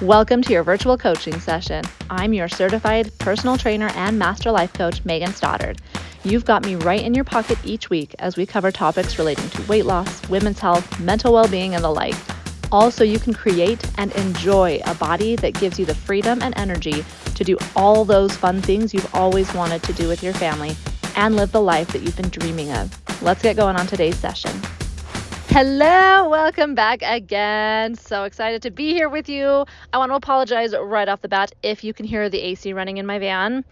Welcome to your virtual coaching session. I'm your certified personal trainer and master life coach, Megan Stoddard. You've got me right in your pocket each week as we cover topics relating to weight loss, women's health, mental well-being, and the like. All so you can create and enjoy a body that gives you the freedom and energy to do all those fun things you've always wanted to do with your family and live the life that you've been dreaming of. Let's get going on today's session. Hello, welcome back again. So excited to be here with you. I want to apologize right off the bat if you can hear the AC running in my van.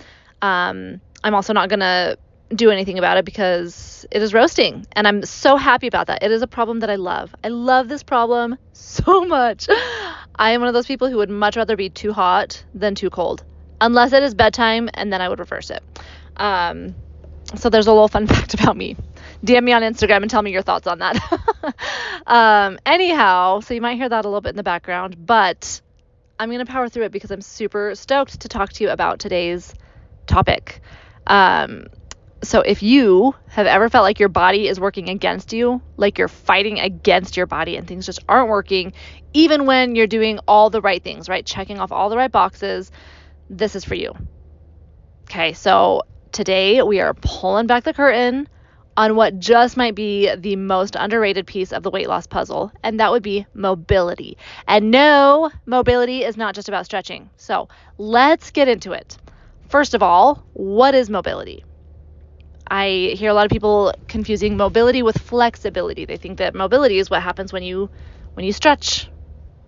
I'm also not going to do anything about it because it is roasting, and I'm so happy about that. It is a problem that I love. I love this problem so much. I am one of those people who would much rather be too hot than too cold, unless it is bedtime, and then I would reverse it. So there's a little fun fact about me. DM me on Instagram and tell me your thoughts on that. Anyhow, so you might hear that a little bit in the background, but I'm going to power through it because I'm super stoked to talk to you about today's topic. So if you have ever felt like your body is working against you, like you're fighting against your body and things just aren't working, even when you're doing all the right things, right? Checking off all the right boxes, this is for you. Okay, so today we are pulling back the curtain on what just might be the most underrated piece of the weight loss puzzle, and that would be mobility. And no, mobility is not just about stretching. So let's get into it. First of all, what is mobility? I hear a lot of people confusing mobility with flexibility. They think that mobility is what happens when you stretch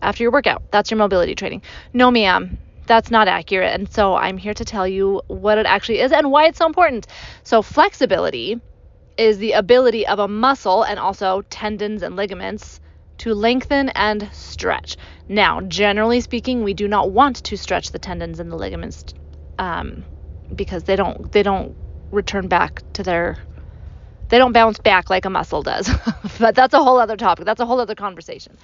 after your workout. That's your mobility training. No, ma'am. That's not accurate. And so I'm here to tell you what it actually is and why it's so important. So flexibility is the ability of a muscle and also tendons and ligaments to lengthen and stretch. Now, generally speaking, we do not want to stretch the tendons and the ligaments because they don't return back to they don't bounce back like a muscle does. But that's a whole other topic. That's a whole other conversation.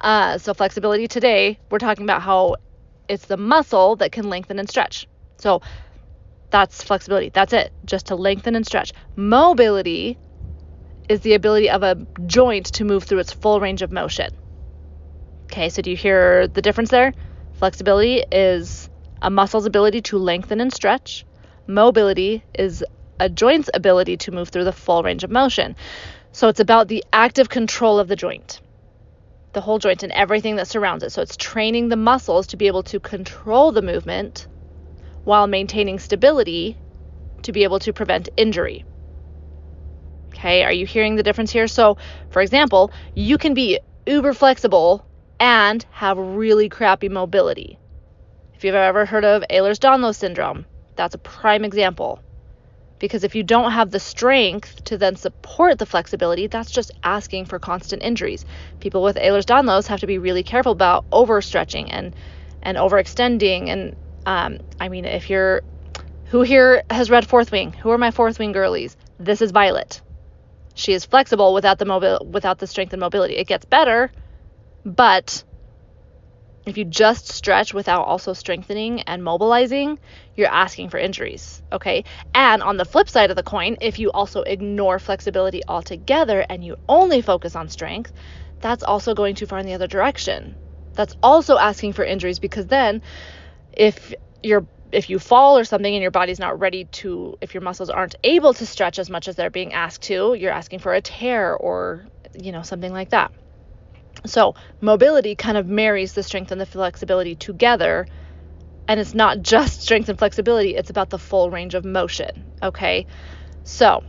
So flexibility today, we're talking about how it's the muscle that can lengthen and stretch. So that's flexibility. That's it. Just to lengthen and stretch. Mobility is the ability of a joint to move through its full range of motion. Okay, so do you hear the difference there? Flexibility is a muscle's ability to lengthen and stretch. Mobility is a joint's ability to move through the full range of motion. So it's about the active control of the joint, the whole joint and everything that surrounds it. So it's training the muscles to be able to control the movement while maintaining stability to be able to prevent injury. Okay, are you hearing the difference here? So, for example, you can be uber flexible and have really crappy mobility. If you've ever heard of Ehlers-Danlos syndrome, that's a prime example. Because if you don't have the strength to then support the flexibility, that's just asking for constant injuries. People with Ehlers-Danlos have to be really careful about overstretching and overextending. And who here has read Fourth Wing? Who are my Fourth Wing girlies? This is Violet. She is flexible without the strength and mobility. It gets better, but if you just stretch without also strengthening and mobilizing, you're asking for injuries, okay? And on the flip side of the coin, if you also ignore flexibility altogether and you only focus on strength, that's also going too far in the other direction. That's also asking for injuries, because then if you fall or something and your body's not ready to, if your muscles aren't able to stretch as much as they're being asked to, you're asking for a tear or, something like that. So mobility kind of marries the strength and the flexibility together, and it's not just strength and flexibility, it's about the full range of motion, okay? So,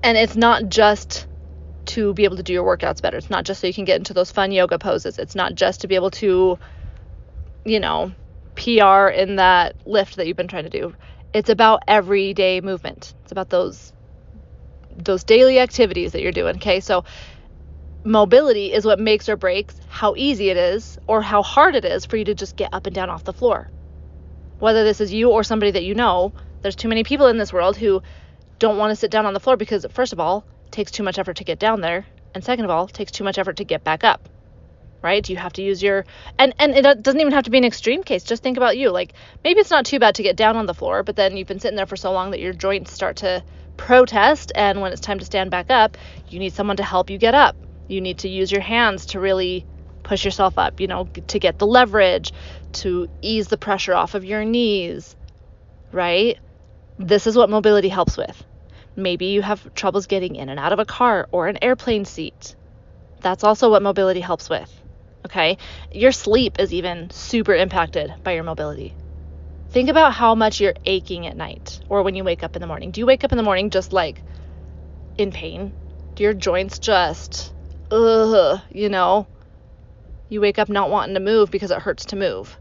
and it's not just to be able to do your workouts better. It's not just so you can get into those fun yoga poses. It's not just to be able to, PR in that lift that you've been trying to do. It's about everyday movement. It's about those daily activities that you're doing, okay? So mobility is what makes or breaks how easy it is or how hard it is for you to just get up and down off the floor. Whether this is you or somebody that you know, there's too many people in this world who don't want to sit down on the floor because, first of all, it takes too much effort to get down there, and second of all, it takes too much effort to get back up, right? You have to use your, and it doesn't even have to be an extreme case. Just think about you. Like, maybe it's not too bad to get down on the floor, but then you've been sitting there for so long that your joints start to protest, and when it's time to stand back up, you need someone to help you get up. You need to use your hands to really push yourself up, to get the leverage, to ease the pressure off of your knees, right? This is what mobility helps with. Maybe you have troubles getting in and out of a car or an airplane seat. That's also what mobility helps with, okay? Your sleep is even super impacted by your mobility. Think about how much you're aching at night or when you wake up in the morning. Do you wake up in the morning just like in pain? Do your joints just, You wake up not wanting to move because it hurts to move.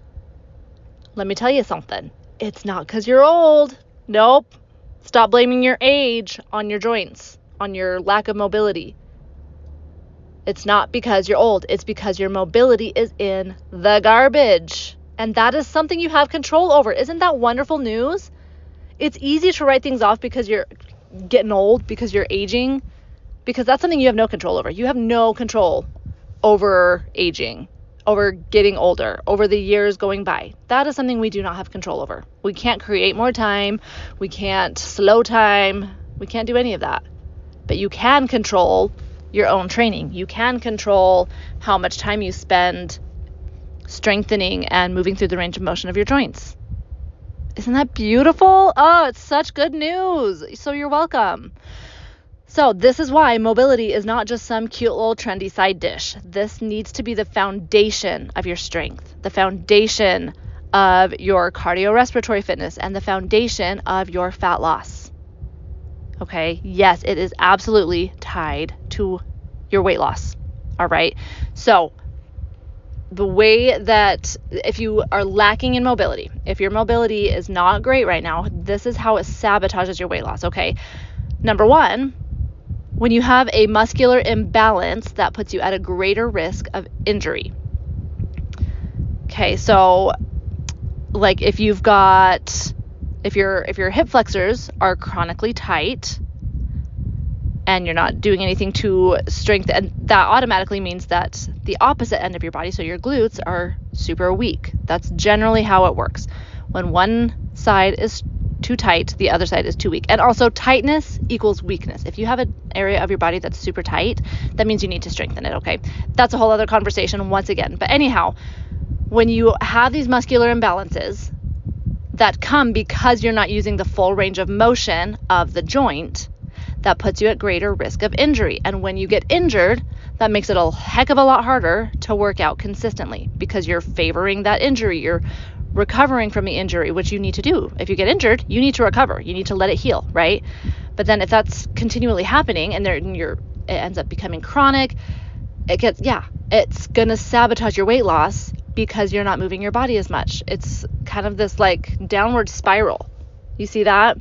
Let me tell you something. It's not because you're old. Nope. Stop blaming your age on your joints, on your lack of mobility. It's not because you're old. It's because your mobility is in the garbage. And that is something you have control over. Isn't that wonderful news? It's easy to write things off because you're getting old, because you're aging, because that's something you have no control over. You have no control over aging, over getting older, over the years going by. That is something we do not have control over. We can't create more time. We can't slow time. We can't do any of that. But you can control your own training. You can control how much time you spend strengthening and moving through the range of motion of your joints. Isn't that beautiful? Oh, it's such good news. So you're welcome. So this is why mobility is not just some cute little trendy side dish. This needs to be the foundation of your strength, the foundation of your cardiorespiratory fitness, and the foundation of your fat loss. Okay? Yes, it is absolutely tied to your weight loss. All right? So the way that if you are lacking in mobility, if your mobility is not great right now, this is how it sabotages your weight loss. Okay? Number one, when you have a muscular imbalance, that puts you at a greater risk of injury. Okay, so like if your hip flexors are chronically tight and you're not doing anything to strengthen, that automatically means that the opposite end of your body, so your glutes, are super weak. That's generally how it works. When one side is too tight, the other side is too weak. And also, tightness equals weakness. If you have an area of your body that's super tight, that means you need to strengthen it, okay? That's a whole other conversation once again. But anyhow, when you have these muscular imbalances that come because you're not using the full range of motion of the joint, that puts you at greater risk of injury. And when you get injured, that makes it a heck of a lot harder to work out consistently because you're favoring that injury. You're recovering from the injury, which you need to do. If you get injured, you need to recover. You need to let it heal, right? But then if that's continually happening and it ends up becoming chronic, it's going to sabotage your weight loss because you're not moving your body as much. It's kind of this like downward spiral. You see that?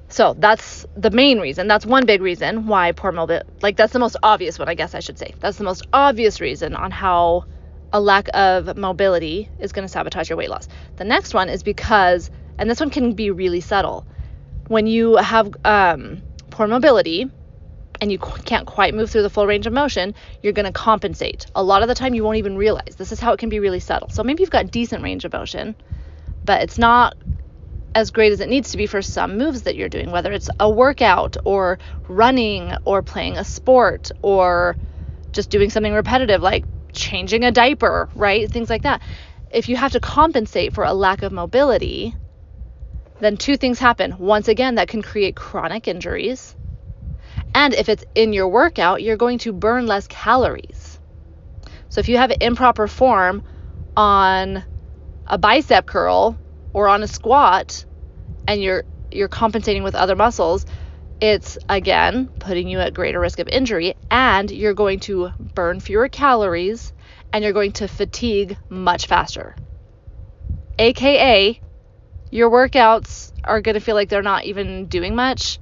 So that's the main reason. That's one big reason why poor mobility, like that's the most obvious one, I guess I should say. That's the most obvious reason on how a lack of mobility is going to sabotage your weight loss. The next one is because, and this one can be really subtle, when you have poor mobility and you can't quite move through the full range of motion, you're going to compensate. A lot of the time you won't even realize. This is how it can be really subtle. So maybe you've got decent range of motion, but it's not as great as it needs to be for some moves that you're doing, whether it's a workout or running or playing a sport or just doing something repetitive like changing a diaper, right? Things like that. If you have to compensate for a lack of mobility, then two things happen. Once again, that can create chronic injuries. And if it's in your workout, you're going to burn less calories. So if you have an improper form on a bicep curl or on a squat and you're compensating with other muscles, it's again putting you at greater risk of injury, and you're going to burn fewer calories and you're going to fatigue much faster. AKA, your workouts are going to feel like they're not even doing much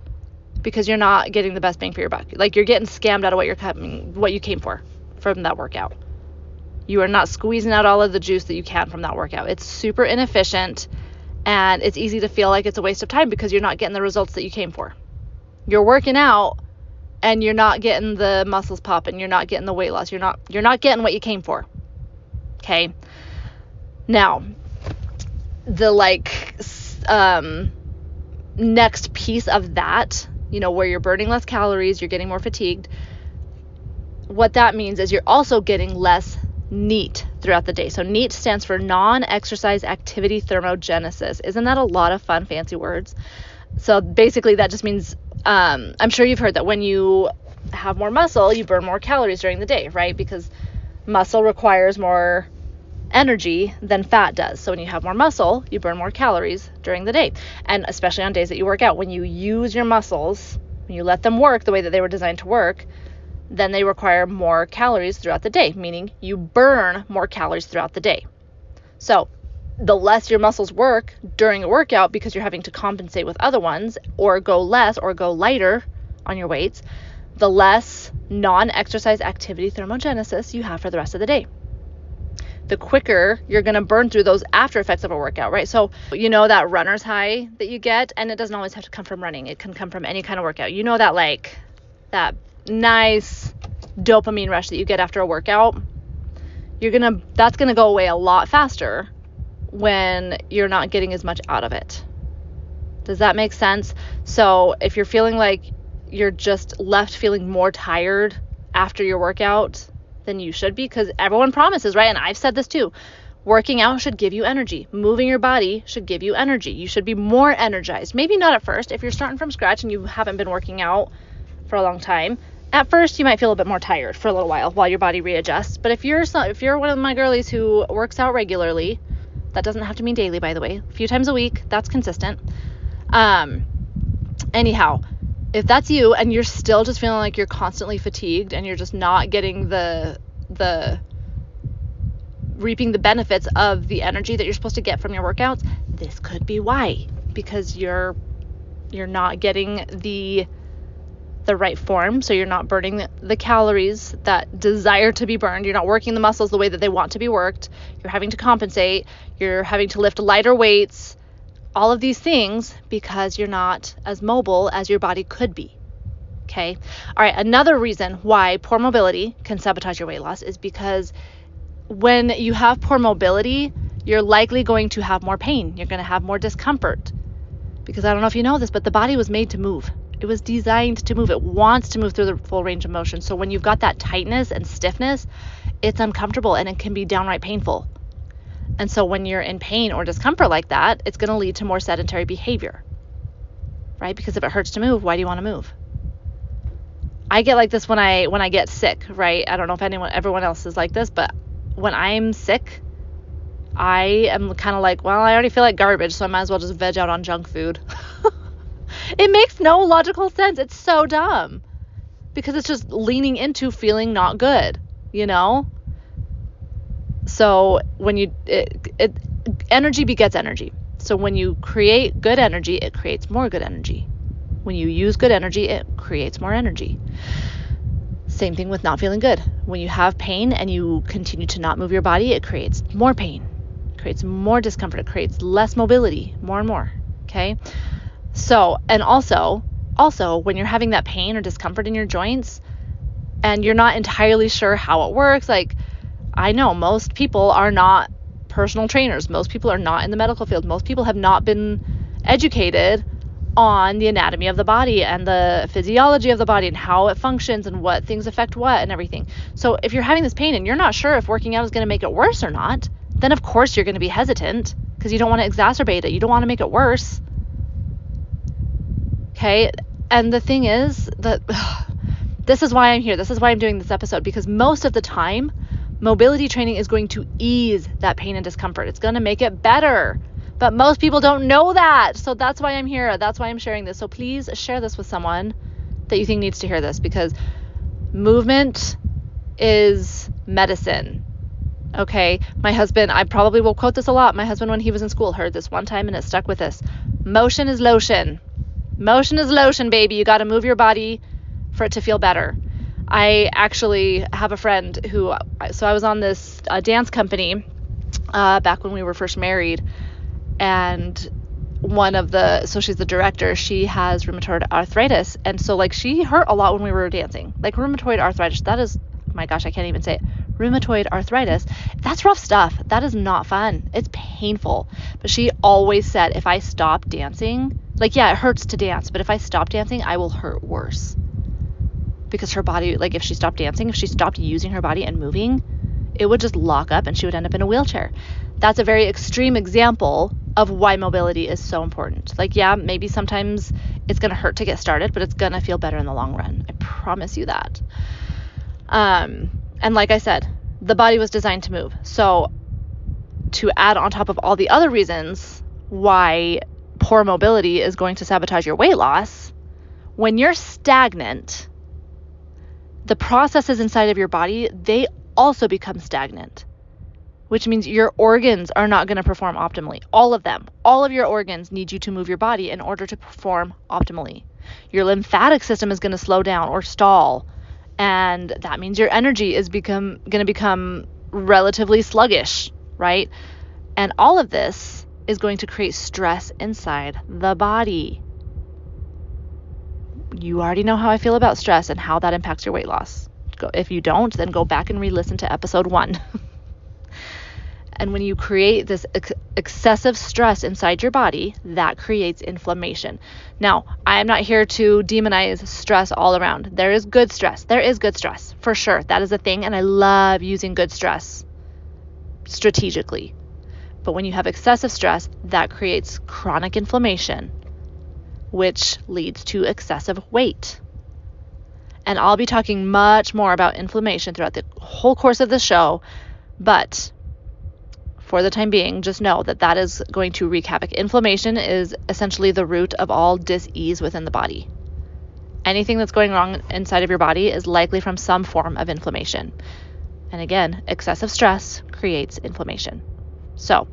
because you're not getting the best bang for your buck. Like you're getting scammed out of what you came for from that workout. You are not squeezing out all of the juice that you can from that workout. It's super inefficient and it's easy to feel like it's a waste of time because you're not getting the results that you came for. You're working out and you're not getting the muscles popping. You're not getting the weight loss. You're not getting what you came for. Okay. Now, the next piece of that, where you're burning less calories, you're getting more fatigued. What that means is you're also getting less NEAT throughout the day. So NEAT stands for non-exercise activity thermogenesis. Isn't that a lot of fun, fancy words? So basically that just means, I'm sure you've heard that when you have more muscle, you burn more calories during the day, right? Because muscle requires more energy than fat does. So when you have more muscle, you burn more calories during the day. And especially on days that you work out, when you use your muscles, when you let them work the way that they were designed to work, then they require more calories throughout the day, meaning you burn more calories throughout the day. So the less your muscles work during a workout because you're having to compensate with other ones or go less or go lighter on your weights, the less non-exercise activity thermogenesis you have for the rest of the day. The quicker you're going to burn through those after effects of a workout, right? So you know that runner's high that you get, and it doesn't always have to come from running. It can come from any kind of workout. You know that like that nice dopamine rush that you get after a workout, that's going to go away a lot faster when you're not getting as much out of it. Does that make sense? So if you're feeling like you're just left feeling more tired after your workout than you should be, because everyone promises, right? And I've said this too. Working out should give you energy. Moving your body should give you energy. You should be more energized. Maybe not at first. If you're starting from scratch and you haven't been working out for a long time, at first you might feel a bit more tired for a little while your body readjusts. But if you're one of my girlies who works out regularly, that doesn't have to mean daily, by the way, a few times a week, that's consistent. Anyhow, if that's you and you're still just feeling like you're constantly fatigued and you're just not getting the reaping the benefits of the energy that you're supposed to get from your workouts, this could be why. Because you're not getting the right form, so you're not burning the calories that desire to be burned. You're not working the muscles the way that they want to be worked. You're having to compensate. You're having to lift lighter weights. All of these things because you're not as mobile as your body could be. Okay? All right, another reason why poor mobility can sabotage your weight loss is because when you have poor mobility, you're likely going to have more pain. You're going to have more discomfort. Because I don't know if you know this, but the body was made to move. It was designed to move. It wants to move through the full range of motion. So when you've got that tightness and stiffness, it's uncomfortable and it can be downright painful. And so when you're in pain or discomfort like that, it's going to lead to more sedentary behavior, right? Because if it hurts to move, why do you want to move? I get like this when I get sick, right? I don't know if everyone else is like this, but when I'm sick, I am kind of like, well, I already feel like garbage, so I might as well just veg out on junk food. It makes no logical sense. It's so dumb because it's just leaning into feeling not good, you know? So when energy begets energy. So when you create good energy, it creates more good energy. When you use good energy, it creates more energy. Same thing with not feeling good. When you have pain and you continue to not move your body, it creates more pain. It creates more discomfort. It creates less mobility, more and more. Okay? So, and also when you're having that pain or discomfort in your joints and you're not entirely sure how it works, like I know most people are not personal trainers. Most people are not in the medical field. Most people have not been educated on the anatomy of the body and the physiology of the body and how it functions and what things affect what and everything. So if you're having this pain and you're not sure if working out is going to make it worse or not, then of course you're going to be hesitant because you don't want to exacerbate it. You don't want to make it worse. Okay? And the thing is that this is why I'm here. This is why I'm doing this episode, because most of the time, mobility training is going to ease that pain and discomfort. It's going to make it better. But most people don't know that. So that's why I'm here. That's why I'm sharing this. So please share this with someone that you think needs to hear this, because movement is medicine. Okay? My husband, I probably will quote this a lot. My husband, when he was in school, heard this one time and it stuck with us. Motion is lotion. Motion is lotion, baby. You got to move your body for it to feel better. I actually have a friend so I was on this dance company back when we were first married, and she's the director, she has rheumatoid arthritis, and so like she hurt a lot when we were dancing. Like rheumatoid arthritis, that is, my gosh, I can't even say it. Rheumatoid arthritis, that's rough stuff. That is not fun. It's painful. But she always said, if I stop dancing, like, yeah, it hurts to dance, but if I stop dancing, I will hurt worse. Because her body, like if she stopped dancing, if she stopped using her body and moving, it would just lock up and she would end up in a wheelchair. That's a very extreme example of why mobility is so important. Like, yeah, maybe sometimes it's going to hurt to get started, but it's going to feel better in the long run. I promise you that. And like I said, the body was designed to move. So to add on top of all the other reasons why poor mobility is going to sabotage your weight loss, when you're stagnant, the processes inside of your body, they also become stagnant, which means your organs are not going to perform optimally. All of them, all of your organs need you to move your body in order to perform optimally. Your lymphatic system is going to slow down or stall, and that means your energy is going to become relatively sluggish, right? And all of this is going to create stress inside the body. You already know how I feel about stress and how that impacts your weight loss. If you don't, then go back and re-listen to episode 1. And when you create this excessive stress inside your body, that creates inflammation. Now, I am not here to demonize stress all around. There is good stress. There is good stress, for sure. That is a thing, and I love using good stress strategically. But when you have excessive stress, that creates chronic inflammation, which leads to excessive weight. And I'll be talking much more about inflammation throughout the whole course of the show, but for the time being, just know that that is going to wreak havoc. Inflammation is essentially the root of all dis-ease within the body. Anything that's going wrong inside of your body is likely from some form of inflammation. And again, excessive stress creates inflammation. So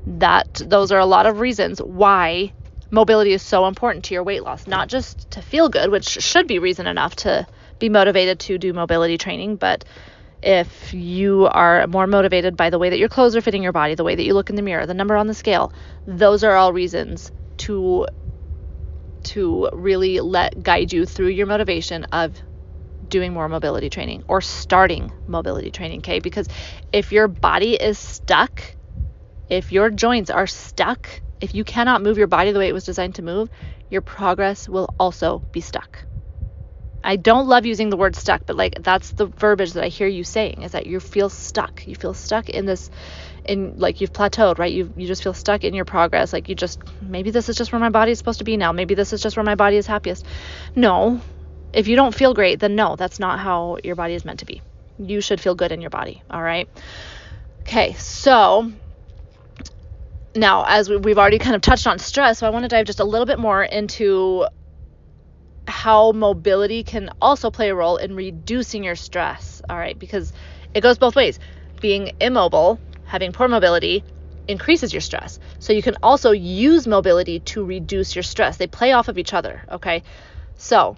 those are a lot of reasons why mobility is so important to your weight loss, not just to feel good, which should be reason enough to be motivated to do mobility training, but if you are more motivated by the way that your clothes are fitting your body, the way that you look in the mirror, the number on the scale, those are all reasons to really guide you through your motivation of doing more mobility training or starting mobility training, okay? Because if your body is stuck, if your joints are stuck, if you cannot move your body the way it was designed to move, your progress will also be stuck. I don't love using the word stuck, but like that's the verbiage that I hear you saying, is that you feel stuck. You feel stuck in like you've plateaued, right? You just feel stuck in your progress. Like maybe this is just where my body is supposed to be now. Maybe this is just where my body is happiest. No, if you don't feel great, then no, that's not how your body is meant to be. You should feel good in your body. All right. Okay. So now, as we've already kind of touched on stress, so I want to dive just a little bit more into how mobility can also play a role in reducing your stress, all right? Because it goes both ways. Being immobile, having poor mobility, increases your stress. So you can also use mobility to reduce your stress. They play off of each other, okay? So,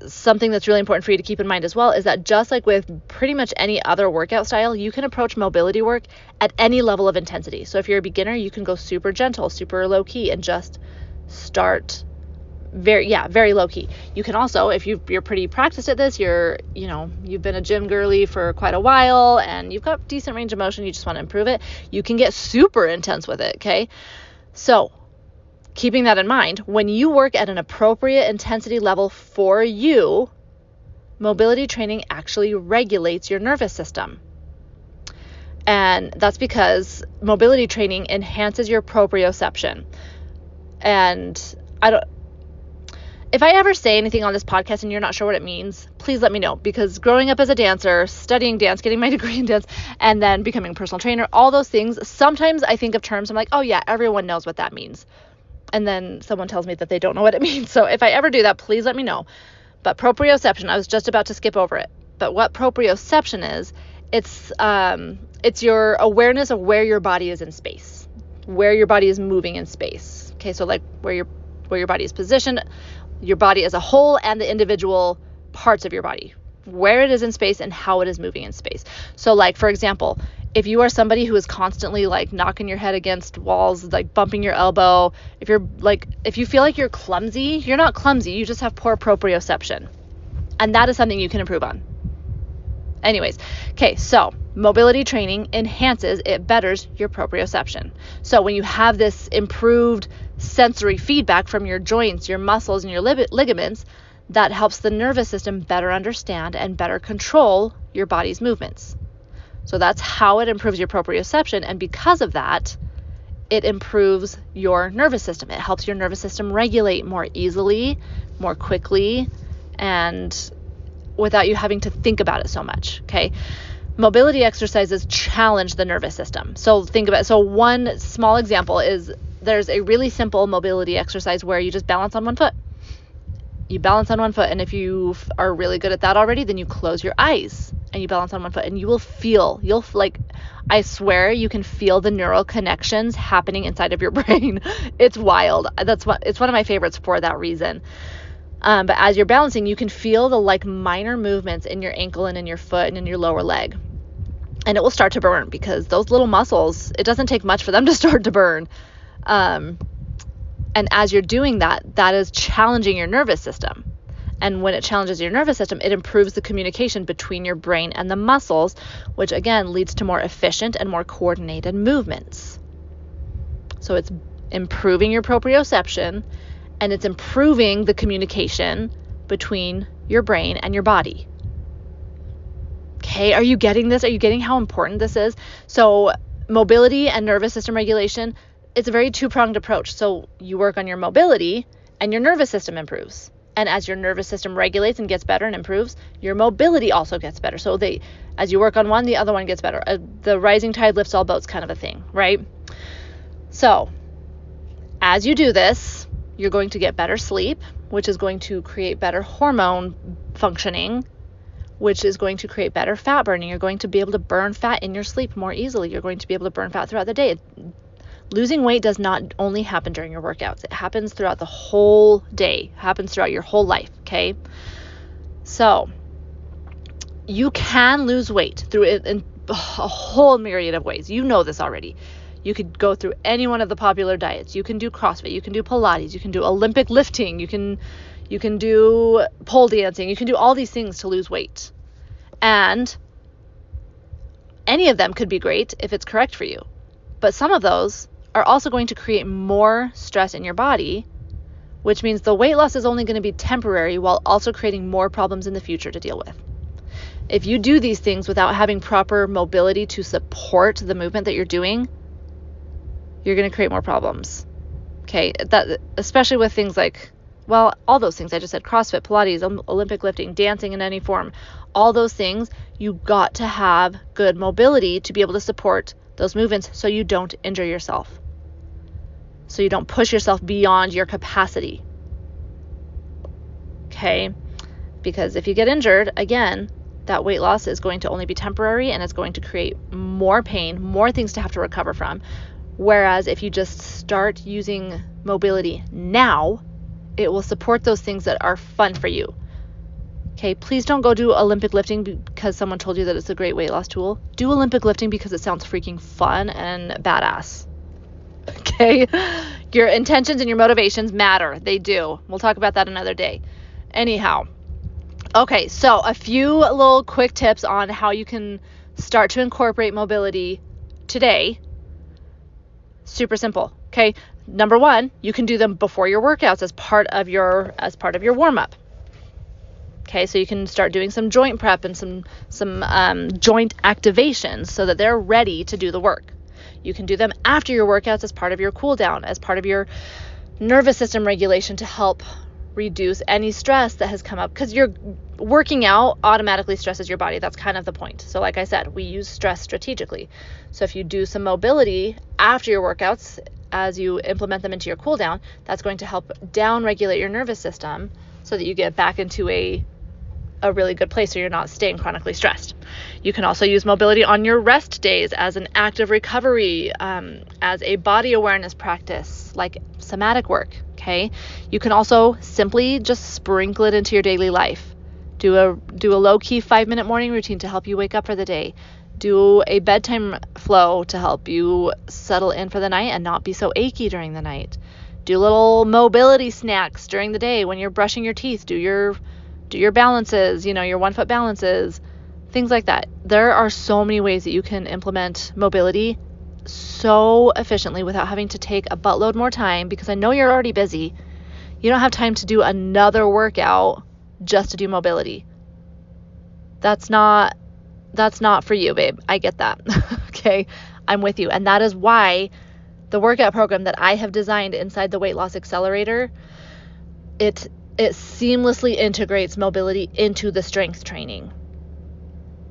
something that's really important for you to keep in mind as well is that just like with pretty much any other workout style, you can approach mobility work at any level of intensity. So if you're a beginner, you can go super gentle, super low key, and just start very low key. You can also, if you're pretty practiced at this, you've been a gym girly for quite a while and you've got decent range of motion, you just want to improve it, you can get super intense with it, okay? So keeping that in mind, when you work at an appropriate intensity level for you, mobility training actually regulates your nervous system. And that's because mobility training enhances your proprioception. And if I ever say anything on this podcast and you're not sure what it means, please let me know, because growing up as a dancer, studying dance, getting my degree in dance, and then becoming a personal trainer, all those things, sometimes I think of terms, I'm like, oh yeah, everyone knows what that means. And then someone tells me that they don't know what it means. So if I ever do that, please let me know. But proprioception, I was just about to skip over it. But what proprioception is, it's your awareness of where your body is in space, where your body is moving in space. Okay, so like where your body is positioned, your body as a whole, and the individual parts of your body, where it is in space and how it is moving in space. So like, for example, if you are somebody who is constantly like knocking your head against walls, like bumping your elbow, if you feel like you're clumsy, you're not clumsy, you just have poor proprioception. And that is something you can improve on. Anyways, okay, so mobility training it betters your proprioception. So when you have this improved sensory feedback from your joints, your muscles, and your ligaments, that helps the nervous system better understand and better control your body's movements. So that's how it improves your proprioception. And because of that, it improves your nervous system. It helps your nervous system regulate more easily, more quickly, and without you having to think about it so much. Okay. Mobility exercises challenge the nervous system. So one small example is there's a really simple mobility exercise where you just balance on one foot. You balance on one foot, and if you are really good at that already, then you close your eyes and you balance on one foot, and I swear you can feel the neural connections happening inside of your brain. It's wild. It's one of my favorites for that reason. But as you're balancing, you can feel the minor movements in your ankle and in your foot and in your lower leg. And it will start to burn because those little muscles, it doesn't take much for them to start to burn. And as you're doing that, that is challenging your nervous system. And when it challenges your nervous system, it improves the communication between your brain and the muscles, which again leads to more efficient and more coordinated movements. So it's improving your proprioception, and it's improving the communication between your brain and your body. Okay, are you getting this? Are you getting how important this is? So mobility and nervous system regulation, it's a very two-pronged approach. So you work on your mobility and your nervous system improves. And as your nervous system regulates and gets better and improves, your mobility also gets better. So as you work on one, the other one gets better. The rising tide lifts all boats kind of a thing, right? So as you do this, you're going to get better sleep, which is going to create better hormone functioning, which is going to create better fat burning. You're going to be able to burn fat in your sleep more easily. You're going to be able to burn fat throughout the day. Losing weight does not only happen during your workouts. It happens throughout the whole day. It happens throughout your whole life, okay? So you can lose weight through it in a whole myriad of ways. You know this already. You could go through any one of the popular diets. You can do CrossFit. You can do Pilates. You can do Olympic lifting. You can do pole dancing. You can do all these things to lose weight. And any of them could be great if it's correct for you. But some of those are also going to create more stress in your body, which means the weight loss is only going to be temporary while also creating more problems in the future to deal with. If you do these things without having proper mobility to support the movement that you're doing, you're going to create more problems. Okay, that especially with things like, well, all those things I just said, CrossFit, Pilates, Olympic lifting, dancing in any form, all those things, you got to have good mobility to be able to support those movements so you don't injure yourself. So you don't push yourself beyond your capacity. Okay? Because if you get injured, again, that weight loss is going to only be temporary, and it's going to create more pain, more things to have to recover from. Whereas if you just start using mobility now, it will support those things that are fun for you. Okay, please don't go do Olympic lifting because someone told you that it's a great weight loss tool. Do Olympic lifting because it sounds freaking fun and badass. Okay, your intentions and your motivations matter. They do. We'll talk about that another day. Anyhow, okay, so a few little quick tips on how you can start to incorporate mobility today. Super simple. Okay, number one, you can do them before your workouts as part of your warm-up. Okay, so you can start doing some joint prep and some joint activations so that they're ready to do the work. You can do them after your workouts as part of your cool down, as part of your nervous system regulation to help reduce any stress that has come up, because you're working out automatically stresses your body. That's kind of the point. So like I said, we use stress strategically. So if you do some mobility after your workouts, as you implement them into your cool down, that's going to help down regulate your nervous system so that you get back into a really good place so you're not staying chronically stressed. You can also use mobility on your rest days as an active recovery, as a body awareness practice, like somatic work, okay? You can also simply just sprinkle it into your daily life. Do a low-key 5-minute morning routine to help you wake up for the day. Do a bedtime flow to help you settle in for the night and not be so achy during the night. Do little mobility snacks during the day when you're brushing your teeth. Do your balances, your 1-foot balances, things like that. There are so many ways that you can implement mobility so efficiently without having to take a buttload more time, because I know you're already busy. You don't have time to do another workout just to do mobility. That's not that's not for you, babe. I get that. Okay. I'm with you. And that is why the workout program that I have designed inside the Weight Loss Accelerator, it seamlessly integrates mobility into the strength training.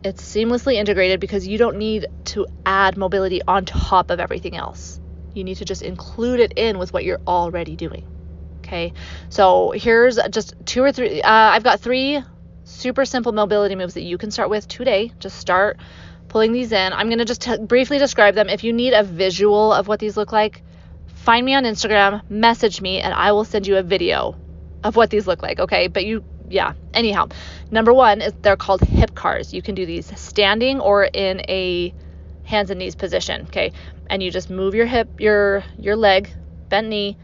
It's seamlessly integrated because you don't need to add mobility on top of everything else. You need to just include it in with what you're already doing. Okay. So here's just 2 or 3. I've got 3 super simple mobility moves that you can start with today. Just start pulling these in. I'm going to just briefly describe them. If you need a visual of what these look like, find me on Instagram, message me, and I will send you a video of what these look like. Okay. But anyhow, number 1 is they're called hip cars. You can do these standing or in a hands and knees position. Okay. And you just move your hip, your leg, bent knee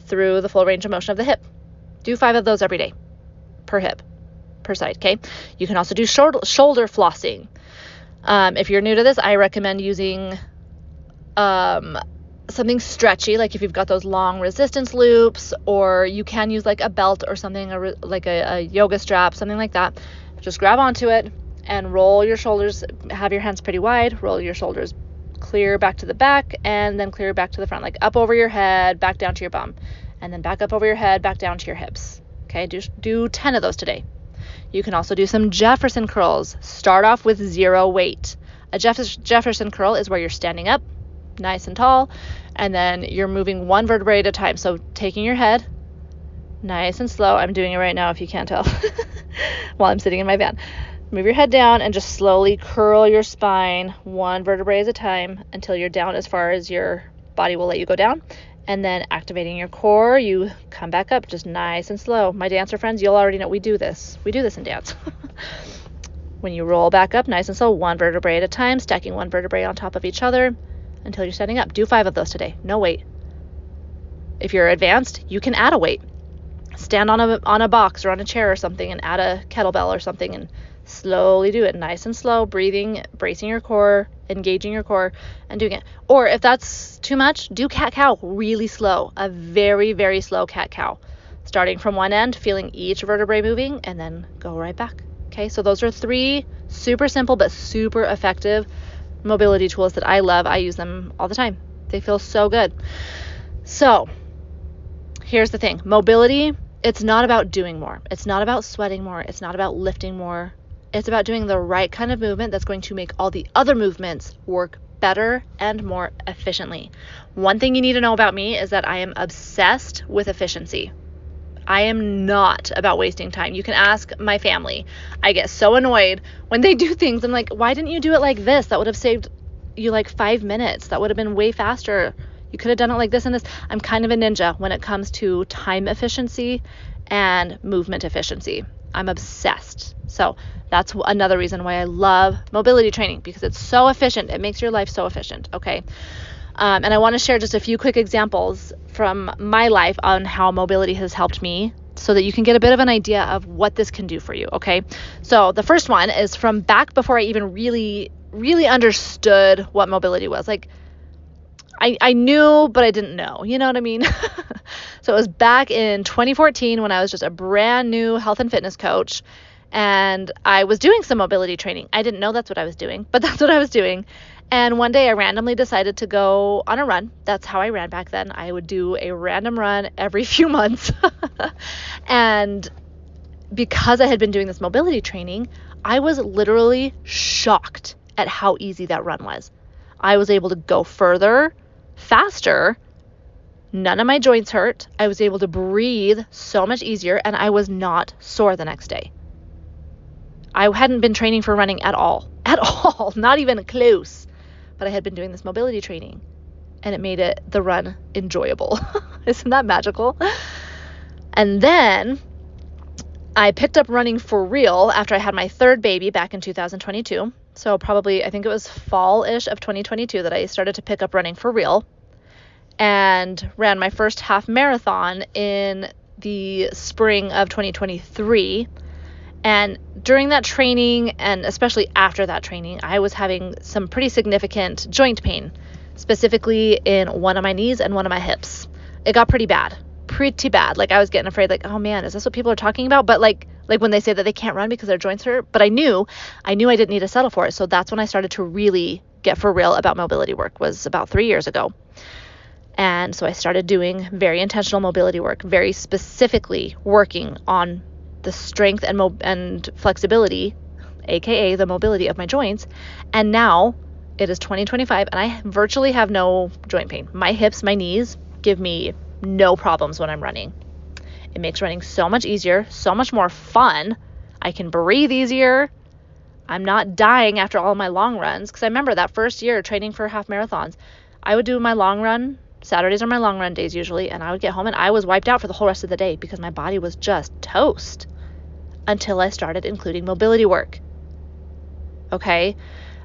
through the full range of motion of the hip. Do 5 of those every day per hip, per side. Okay. You can also do shoulder flossing. If you're new to this, I recommend using something stretchy, like if you've got those long resistance loops, or you can use like a belt or something, like a yoga strap, something like that. Just grab onto it and roll your shoulders, have your hands pretty wide, roll your shoulders clear back to the back, and then clear back to the front, like up over your head, back down to your bum, and then back up over your head, back down to your hips. Okay, do 10 of those today. You can also do some Jefferson curls. Start off with 0 weight. A Jefferson curl is where you're standing up, nice and tall, and then you're moving 1 vertebrae at a time. So taking your head, nice and slow. I'm doing it right now if you can't tell, while I'm sitting in my van. Move your head down and just slowly curl your spine 1 vertebrae at a time until you're down as far as your body will let you go down. And then activating your core, you come back up just nice and slow. My dancer friends, you'll already know we do this. We do this in dance. When you roll back up nice and slow, 1 vertebrae at a time, stacking 1 vertebrae on top of each other until you're standing up. Do 5 of those today. No weight. If you're advanced, you can add a weight. Stand on a box or on a chair or something and add a kettlebell or something and slowly do it nice and slow, breathing, bracing your core, engaging your core, and doing it. Or if that's too much, do cat-cow really slow, a very, very slow cat-cow, starting from one end, feeling each vertebrae moving, and then go right back. Okay, so those are 3 super simple but super effective mobility tools that I love. I use them all the time. They feel so good. So here's the thing. Mobility, it's not about doing more. It's not about sweating more. It's not about lifting more. It's about doing the right kind of movement that's going to make all the other movements work better and more efficiently. One thing you need to know about me is that I am obsessed with efficiency. I am not about wasting time. You can ask my family. I get so annoyed when they do things. I'm like, why didn't you do it like this? That would have saved you like 5 minutes. That would have been way faster. You could have done it like this and this. I'm kind of a ninja when it comes to time efficiency and movement efficiency. I'm obsessed. So that's another reason why I love mobility training, because it's so efficient. It makes your life so efficient. Okay. And I want to share just a few quick examples from my life on how mobility has helped me so that you can get a bit of an idea of what this can do for you. Okay. So the first one is from back before I even really, really understood what mobility was. Like, I knew, but I didn't know. You know what I mean? So it was back in 2014 when I was just a brand new health and fitness coach, and I was doing some mobility training. I didn't know that's what I was doing, but that's what I was doing. And one day I randomly decided to go on a run. That's how I ran back then. I would do a random run every few months. And because I had been doing this mobility training, I was literally shocked at how easy that run was. I was able to go further, faster. None of my joints hurt. I was able to breathe so much easier, and I was not sore the next day. I hadn't been training for running at all, not even close. But I had been doing this mobility training, and it made the run enjoyable. Isn't that magical? And then I picked up running for real after I had my 3rd baby back in 2022. So probably, I think it was fall-ish of 2022 that I started to pick up running for real, and ran my first half marathon in the spring of 2023. And during that training, and especially after that training, I was having some pretty significant joint pain, specifically in one of my knees and one of my hips. It got pretty bad. Like, I was getting afraid, like, oh man, is this what people are talking about? But like, Like when they say that they can't run because their joints hurt, but I knew I didn't need to settle for it. So that's when I started to really get for real about mobility work, was about 3 years ago. And so I started doing very intentional mobility work, very specifically working on the strength and flexibility, aka the mobility of my joints. And now it is 2025 and I virtually have no joint pain. My hips, my knees give me no problems when I'm running. It makes running so much easier, so much more fun. I can breathe easier. I'm not dying after all my long runs. Because I remember that first year training for half marathons, I would do my long run. Saturdays are my long run days usually. And I would get home and I was wiped out for the whole rest of the day because my body was just toast until I started including mobility work. Okay.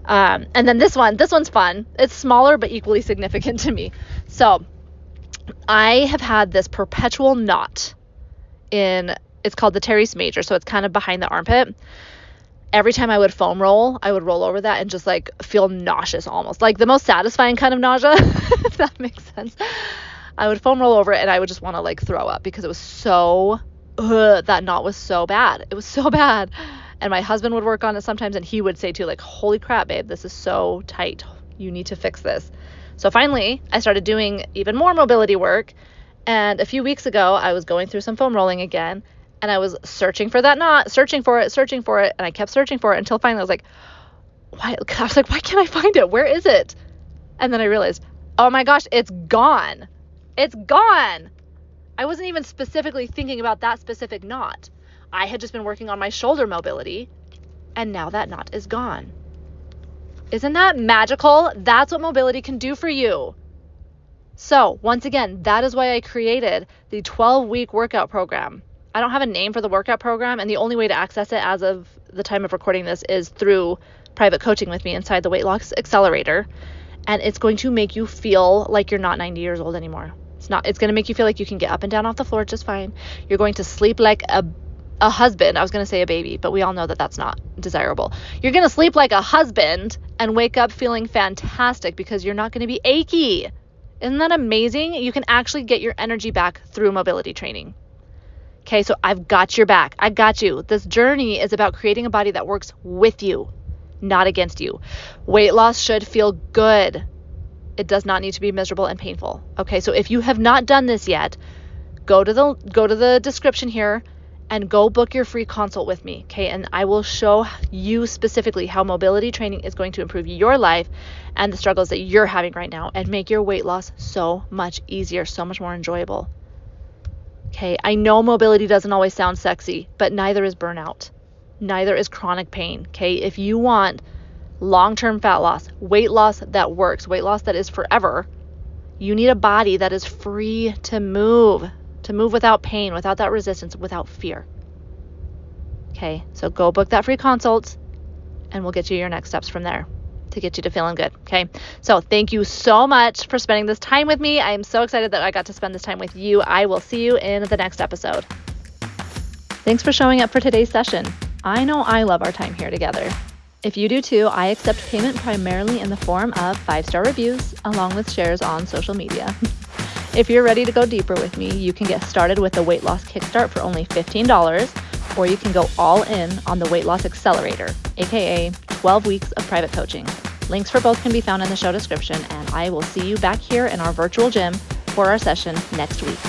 And then this one's fun. It's smaller but equally significant to me. So I have had this perpetual knot it's called the teres major, so it's kind of behind the armpit. Every time I would foam roll, I would roll over that and just like feel nauseous almost. Like the most satisfying kind of nausea, if that makes sense. I would foam roll over it and I would just want to like throw up because it was so, that knot was so bad. It was so bad. And my husband would work on it sometimes and he would say too, like, holy crap, babe, this is so tight. You need to fix this. So finally, I started doing even more mobility work. And a few weeks ago, I was going through some foam rolling again, and I was searching for that knot, searching for it, and I kept searching for it until finally I was like, why can't I find it? Where is it? And then I realized, oh my gosh, it's gone. It's gone. I wasn't even specifically thinking about that specific knot. I had just been working on my shoulder mobility, and now that knot is gone. Isn't that magical? That's what mobility can do for you. So once again, that is why I created the 12-week workout program. I don't have a name for the workout program, and the only way to access it as of the time of recording this is through private coaching with me inside the Weight Loss Accelerator. And it's going to make you feel like you're not 90 years old anymore. It's going to make you feel like you can get up and down off the floor just fine. You're going to sleep like a husband. I was going to say a baby, but we all know that that's not desirable. You're going to sleep like a husband and wake up feeling fantastic because you're not going to be achy. Isn't that amazing? You can actually get your energy back through mobility training. Okay, so I've got your back. I got you. This journey is about creating a body that works with you, not against you. Weight loss should feel good. It does not need to be miserable and painful. Okay, so if you have not done this yet, go to the description here and go book your free consult with me. Okay, and I will show you specifically how mobility training is going to improve your life and the struggles that you're having right now and make your weight loss so much easier, so much more enjoyable. Okay, I know mobility doesn't always sound sexy, but neither is burnout. Neither is chronic pain. Okay, if you want long-term fat loss, weight loss that works, weight loss that is forever, you need a body that is free to move without pain, without that resistance, without fear. Okay, so go book that free consult and we'll get you your next steps from there to get you to feeling good. Okay, so thank you so much for spending this time with me. I am so excited that I got to spend this time with you. I will see you in the next episode. Thanks for showing up for today's session. I know I love our time here together. If you do too, I accept payment primarily in the form of 5-star reviews along with shares on social media. If you're ready to go deeper with me, you can get started with the Weight Loss Kickstart for only $15, or you can go all in on the Weight Loss Accelerator, aka 12 weeks of private coaching. Links for both can be found in the show description, and I will see you back here in our virtual gym for our session next week.